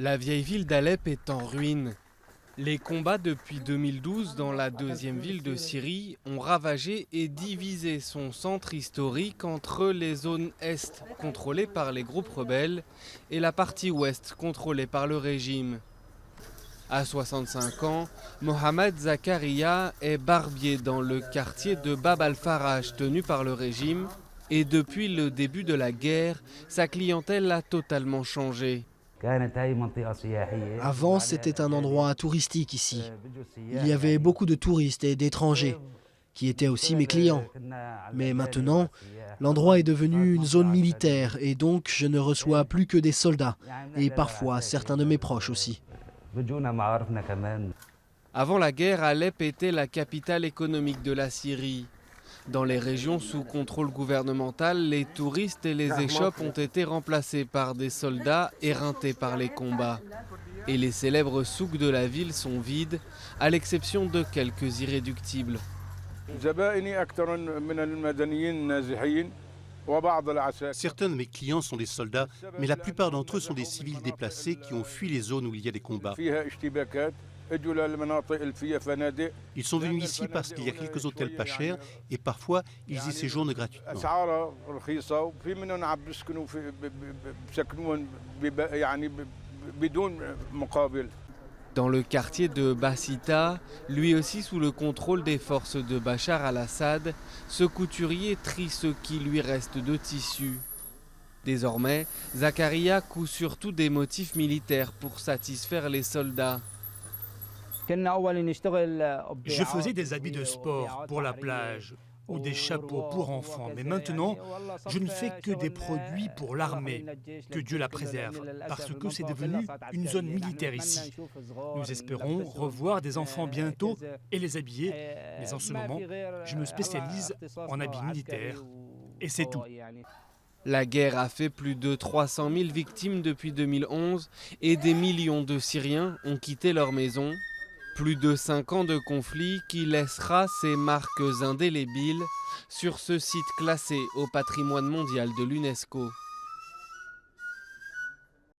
La vieille ville d'Alep est en ruine. Les combats depuis 2012 dans la deuxième ville de Syrie ont ravagé et divisé son centre historique entre les zones est contrôlées par les groupes rebelles et la partie ouest contrôlée par le régime. À 65 ans, Mohamed Zakaria est barbier dans le quartier de Bab al-Faraj tenu par le régime et depuis le début de la guerre, sa clientèle a totalement changé. Avant, c'était un endroit touristique ici. Il y avait beaucoup de touristes et d'étrangers, qui étaient aussi mes clients. Mais maintenant, l'endroit est devenu une zone militaire et donc je ne reçois plus que des soldats et parfois certains de mes proches aussi. Avant la guerre, Alep était la capitale économique de la Syrie. Dans les régions sous contrôle gouvernemental, les touristes et les échoppes ont été remplacés par des soldats éreintés par les combats. Et les célèbres souks de la ville sont vides, à l'exception de quelques irréductibles. Certains de mes clients sont des soldats, mais la plupart d'entre eux sont des civils déplacés qui ont fui les zones où il y a des combats. Ils sont venus ici parce qu'il y a quelques hôtels pas chers et parfois ils y séjournent gratuitement. Dans le quartier de Bassita, lui aussi sous le contrôle des forces de Bachar al-Assad, ce couturier trie ce qui lui reste de tissu. Désormais, Zakaria coud surtout des motifs militaires pour satisfaire les soldats. Je faisais des habits de sport pour la plage ou des chapeaux pour enfants, mais maintenant, je ne fais que des produits pour l'armée. Que Dieu la préserve, parce que c'est devenu une zone militaire ici. Nous espérons revoir des enfants bientôt et les habiller, mais en ce moment, je me spécialise en habits militaires et c'est tout. La guerre a fait plus de 300 000 victimes depuis 2011 et des millions de Syriens ont quitté leur maison. Plus de 5 ans de conflit qui laissera ses marques indélébiles sur ce site classé au patrimoine mondial de l'UNESCO.